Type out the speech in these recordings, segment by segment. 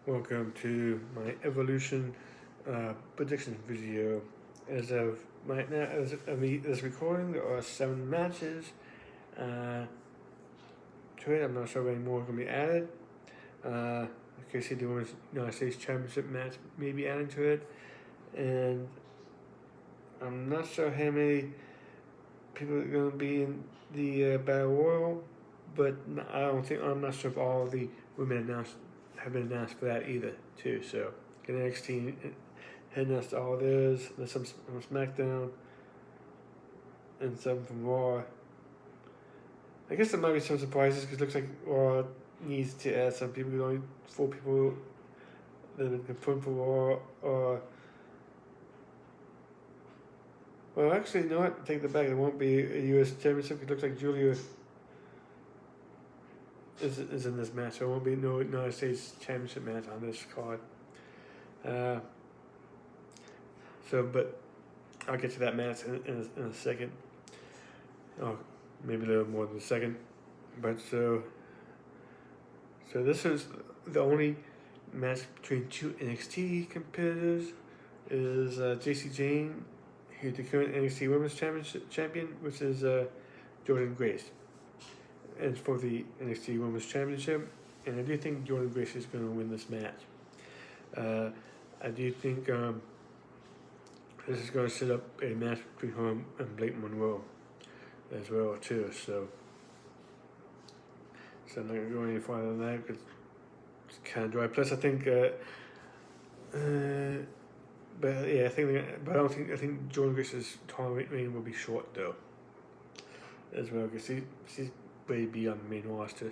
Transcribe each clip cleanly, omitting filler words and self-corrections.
Welcome to my Evolution prediction video. As of right now, as of this recording, there are 7 matches to it. I'm not sure if any more are going to be added. You can see the Women's United States Championship match may be added to it. And I'm not sure how many people are going to be in the Battle Royal, but I'm not sure if all the women have been announced for that either, too. So, NXT heading us to all those. There's some from SmackDown and some from Raw. I guess there might be some surprises because it looks like Raw needs to add some people. Only 4 people that have been confirmed for Raw. Well, actually, no, I take that back. There won't be a U.S. Championship. It looks like Julia is in this match. There won't be no United States Championship match on this card. But I'll get to that match in a second. Oh, maybe a little more than a second. But so this is the only match between 2 NXT competitors. Is JC Jane, who's the current NXT Women's Champion, which is Jordan Grace. And for the NXT Women's Championship, and I do think Jordan Grace is going to win this match. I do think this is going to set up a match between her and Blake Monroe as well too. So I'm not going to go any farther than that because it's kind of dry. Plus, I think, I think Jordan Grace's tournament reign will be short though, as well, because she's way beyond the main roster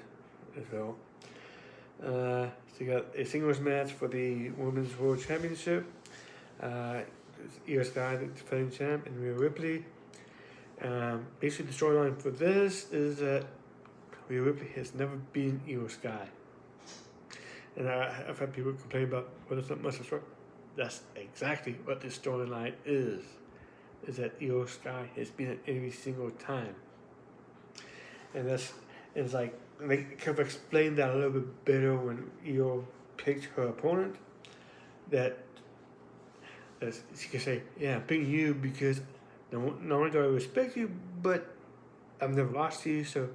as well. So you got a singles match for the Women's World Championship. Io Sky, the defending champ, and Rhea Ripley. Basically, the storyline for this is that Rhea Ripley has never been Io Sky. And I've had people complain about, well, there's not much of story. That's exactly what this storyline is that Io Sky has been at every single time. And it's like, they kind of explained that a little bit better when Io picked her opponent, that she could say, yeah, I'm picking you because not only do I respect you, but I've never lost to you, so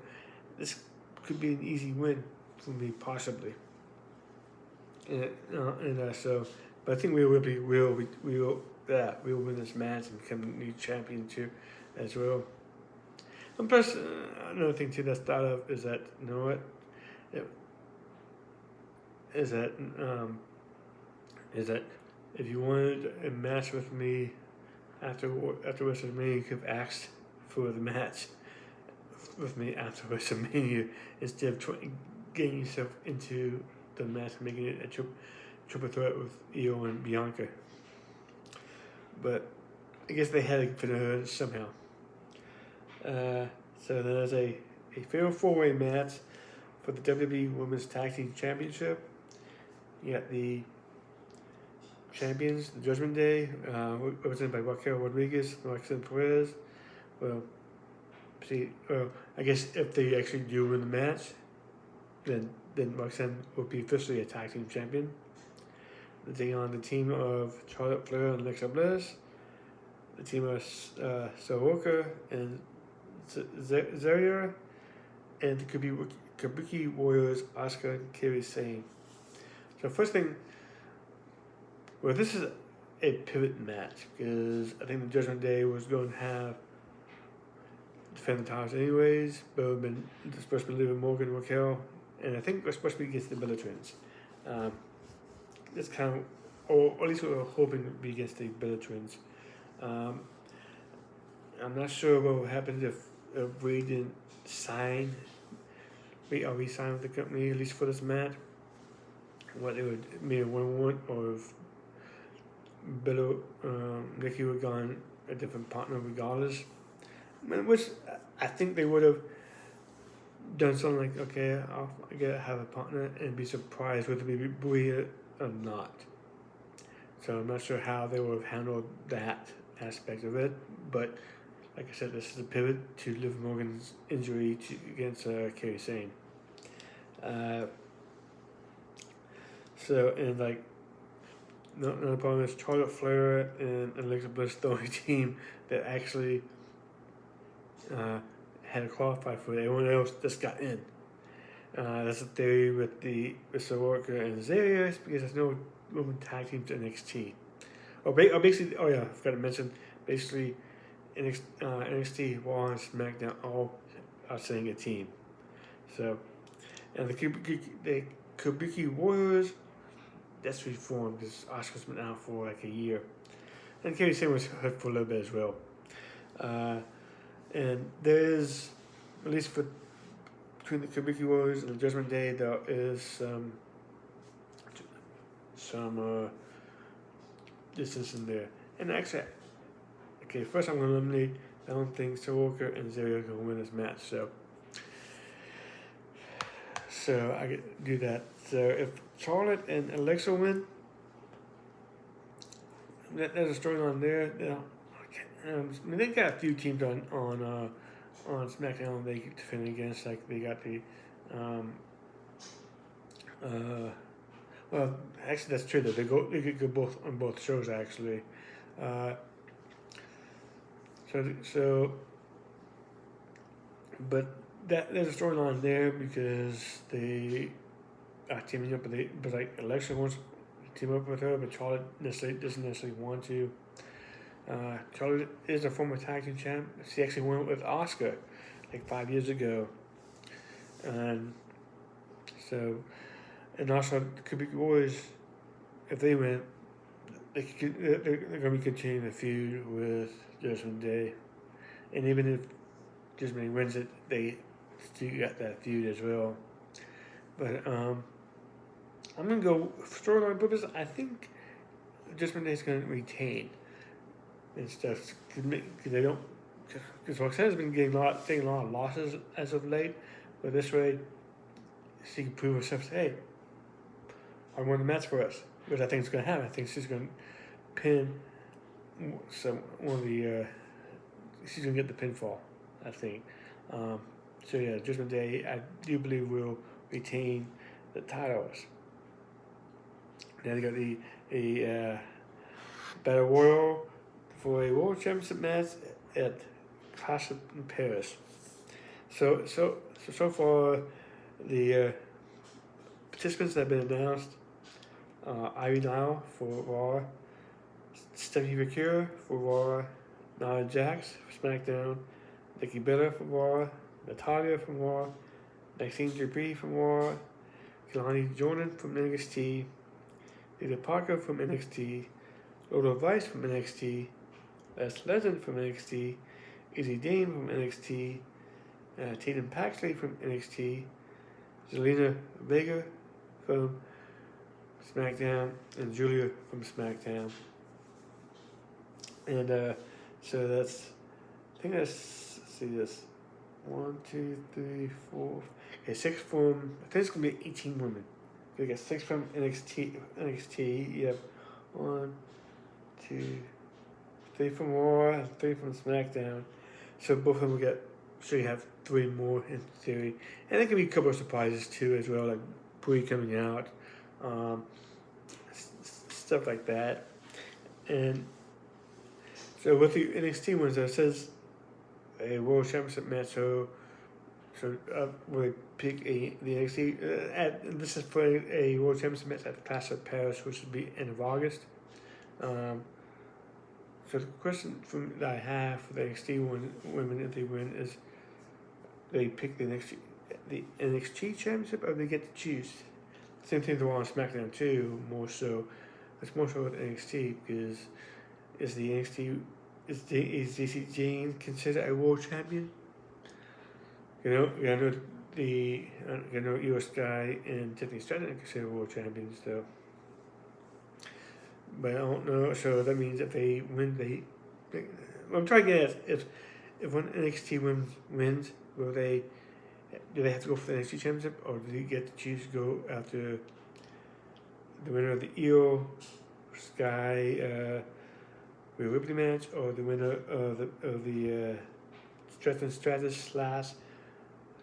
this could be an easy win for me, possibly. But I think we will win this match and become the new champion too, as well. And plus, another thing too that's thought of is that, you know what, is that if you wanted a match with me after WrestleMania, you could have asked for the match with me after WrestleMania instead of getting yourself into the match and making it a triple threat with Io and Bianca. But I guess they had to fit her somehow. So there's a fatal 4-way match for the WWE Women's Tag Team Championship. You got the champions, the Judgment Day, represented by Raquel Rodriguez and Roxanne Perez. I guess if they actually do win the match, then Roxanne will be officially a tag team champion. They take on the team of Charlotte Flair and Alexa Bliss, the team of Soroka and Zaria, and the Kabuki Warriors, Asuka and Kairi Sane. So first thing, well, this is a pivot match because I think the Judgment Day was going to have defend the titles anyways, but it's supposed to be Liv Morgan and Raquel, and I think we're supposed to be against the Bella Twins. It's kind of, or at least we were hoping to be against the Bella Twins. I'm not sure what would happen if we didn't sign. We re-signed with the company, at least for this match. What they would maybe 1-1, or if Bella, Nikki would have gone a different partner regardless. Which I think they would have done something like, okay, I gotta have a partner, and be surprised whether we be it or not. So I'm not sure how they would have handled that aspect of it, but like I said, this is a pivot to Liv Morgan's injury against Kairi Sane. So, and like, another problem is Charlotte Flair and Alexa Bliss, the only team that actually had to qualify for it. Everyone else just got in. That's the theory with Soraka and Zarius, because there's no women tag teams in NXT. Or basically, oh yeah, I forgot to mention, basically, NXT, Raw, and SmackDown all are saying a team. So, and the Kabuki Warriors, that's reformed because Asuka's been out for like a year. And Kairi Sane was hurt for a little bit as well. And there's, at least for between the Kabuki Warriors and the Judgment Day, there is some distance in there. And actually, okay, first I'm going to eliminate, I don't think Soraka and Zaria are going to win this match. So I could do that. So if Charlotte and Alexa win, there's a storyline there. They got a few teams on SmackDown they keep defending against. Like they got the well, actually that's true. That they could go both on both shows actually. But there's a storyline there because they are teaming up, but like Alexa wants to team up with her, but Charlotte doesn't necessarily want to. Charlotte is a former tag team champ. She actually went with Asuka like 5 years ago, and also the Kabuki Warriors, if they win, they're going to be continuing the feud with Judgment Day, and even if Judgment Day wins it, they still got that feud as well. But I'm going to go storyline purpose. I think Judgment Day is going to retain and stuff because they don't. Because Roxanne's been taking a lot of losses as of late, but this way she can prove herself. Hey, I won the match for us, which I think is going to happen. I think she's going to pin she's going to get the pinfall. I think. So yeah, Judgment Day, I do believe will retain the titles. Now they got a Battle Royal for a World Championship match at Clash in Paris. So far, the participants that have been announced: Ivy Nile for Raw, Stephanie Vicure for Raw, Nia Jax for SmackDown, Nikki Bella from Raw, Natalia from Raw, Maxine Dupree from Raw, Kelani Jordan from NXT, Lita Parker from NXT, Lola Vice from NXT, Les Legend from NXT, Izzy Dane from NXT, Tatum Paxley from NXT, Zelina Vega from SmackDown, and Julia from SmackDown. And so that's, I think that's, let's see this, 1, 2, 3, 4, okay, 6 from, I think it's going to be 18 women. We got 6 from NXT, you have 1, 2, 3 from Raw, and 3 from SmackDown. So both of them will get, so you have 3 more in theory. And there can be a couple of surprises too as well, like Brie coming out, stuff like that. And so with the NXT ones, it says a World Championship match, so we pick the NXT, this is for a World Championship match at the Clash of Paris, which would be end of August. So the question that I have for the NXT women, if they win, is they pick the NXT Championship, or they get to choose. Same thing to on SmackDown too, more so. It's more so with NXT, because is JC Jane considered a world champion? I know US Guy and Tiffany Stratton are considered world champions though. But I don't know. So that means if they win, I'm trying to get at if one NXT wins, do they have to go for the NXT Championship, or do they get to choose to go after the winner of the Io Sky Rhea Ripley match, or the winner of the Stratton Stratus /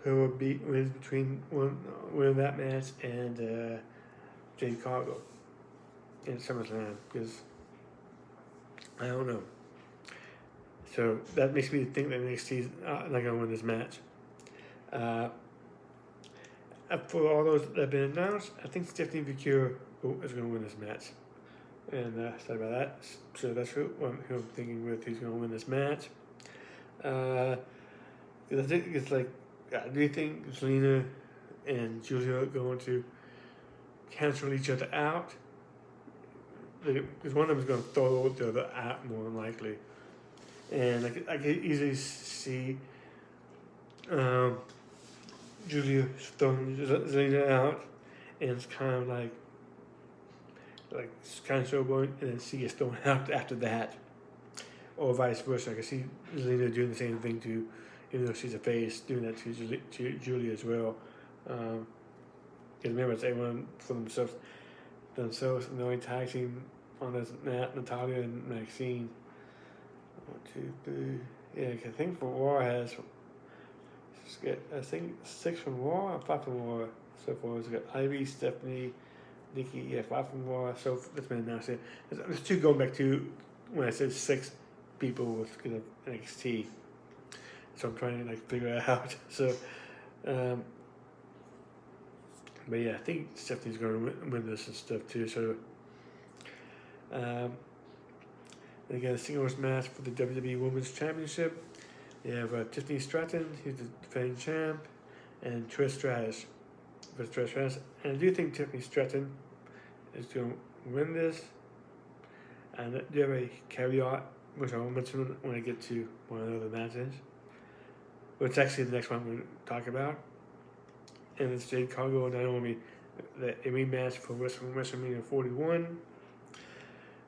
who will wins between winner of that match and Jade Cargill in SummerSlam, because I don't know. So that makes me think that NXT is not going to win this match. For all those that have been announced, I think Stephanie Vicure is going to win this match. And sorry about that. So that's who I'm thinking with who's going to win this match. I think it's like, do you think Zelina and Julia are going to cancel each other out? Because one of them is going to throw the other out more than likely. And I could easily see Julia throwing Zelina out, and it's kind of like it's kind of so going, and then she gets thrown out after that, or vice versa. I can see Zelina doing the same thing to, even though she's a face, doing that to Julia as well. Because remember, it's everyone for themselves, and the only tag team on this Natalia and Maxine. 1, 2, 3. Yeah, I think for Raw has, I think 6 from Raw or 5 from Raw so far. It's got Ivy, Stephanie, Nikki, 5 from Raw. So that's been announced. There's 2 going back to when I said 6 people with NXT. So I'm trying to figure it out. So, but yeah, I think Stephanie's going to win this and stuff too. So, they got a singles match for the WWE Women's Championship. They have Tiffany Stratton, who's the defending champ, and Trish Stratus. And I do think Tiffany Stratton is going to win this. And I do have a caveat, which I will mention when I get to one of the other matches. Which actually the next one I'm going to talk about. And it's Jade Cargill and Naomi, the rematch for WrestleMania 41.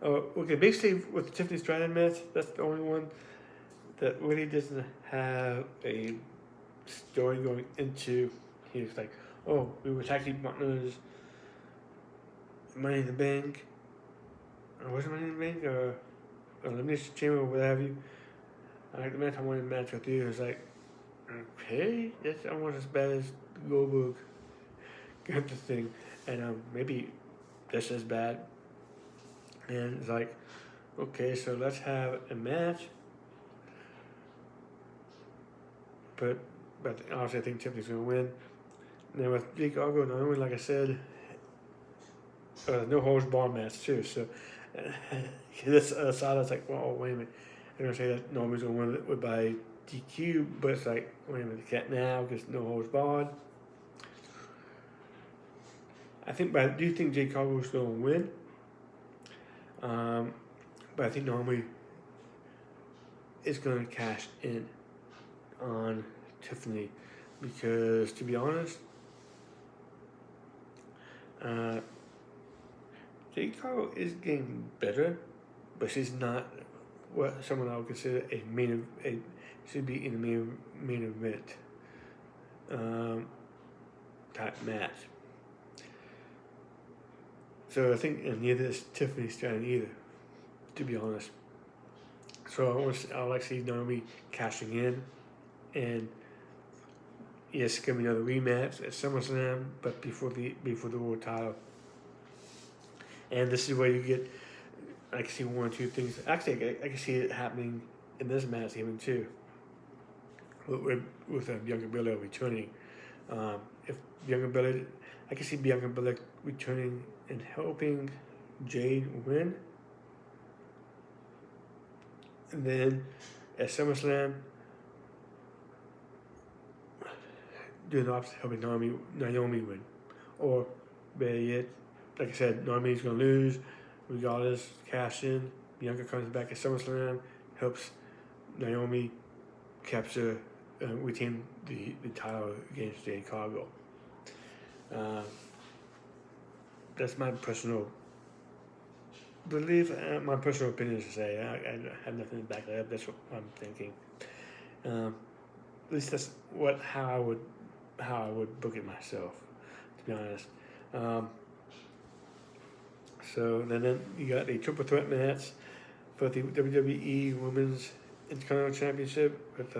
Okay, basically with the Tiffany Stratton match, that's the only one that really doesn't have a story going into. He's like, oh, we were tag team partners, Money in the Bank, or was it Money in the Bank, or Elimination Chamber, or what have you. I like the match I wanted to match with you. It's like, okay, that's almost as bad as Goldberg got the thing, and maybe just as bad. And it's like, okay, so let's have a match. But obviously I think Tiffany's going to win. Now with Jade Cargill and Naomi, like I said, no holds barred match too. So this side is like, well, wait a minute. I'm going to say that Naomi's going to win it by DQ, but it's like, wait a minute, can't now because no holds barred. But I do think Jade Cargill's going to win. But I think Naomi is going to cash in on Tiffany because, to be honest, Jade Cargill is getting better, but she's not what someone I would consider should be in the main event type match. So I think neither is Tiffany Stratton either, to be honest. So I like to see Naomi cashing in, and yes, give me another rematch at SummerSlam, but before the world title. And this is where you get, I can see 1 or 2 things. Actually, I can see it happening in this match even too, with Bianca Belair returning. If Bianca Belair, I can see Bianca Belair returning and helping Jade win. And then at SummerSlam, doing the opposite, helping Naomi win. Or better yet, like I said, Naomi's going to lose, regardless, cash in. Bianca comes back at SummerSlam, helps Naomi retain the title against Jade Cargill. That's my personal belief, my personal opinion to say. I have nothing to back that up. That's what I'm thinking. At least that's how I would book it myself, to be honest. So then you got the triple threat match for the WWE Women's Intercontinental Championship with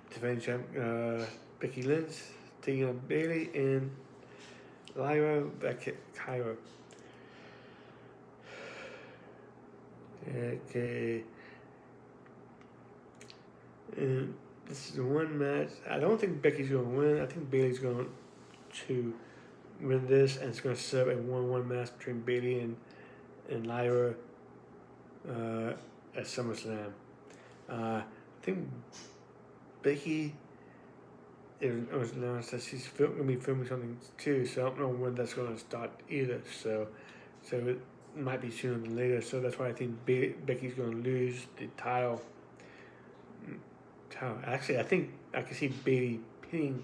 defending champ Becky Lynch taking on Bayley and Lyra, Beckett, Kyra. Okay. And this is the one match. I don't think Becky's going to win. I think Bailey's going to win this, and it's going to serve a 1-1 match between Bailey and Lyra at SummerSlam. I think Becky, it was announced that she's going to be filming something too, so I don't know when that's going to start either. So it might be sooner than later. So that's why I think Becky's going to lose the title. Actually, I think I can see Bailey pinning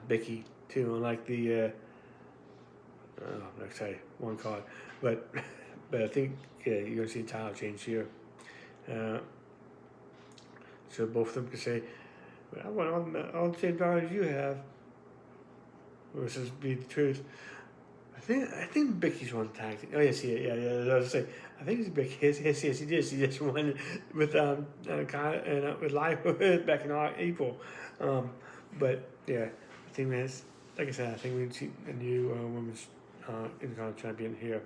Becky too, unlike the one card, but I think you're gonna see a title change here. So both of them can say, well, I want all the same dollars you have, versus be the truth. I think Becky's won tag team. Oh yes, yeah. I was say, I think it's Becky. Yes, he did. She just won with with Live back in April. But yeah, I think that's, like I said, I think we see a new women's Intercontinental champion here.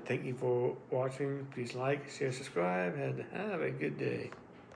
Thank you for watching. Please like, share, subscribe, and have a good day.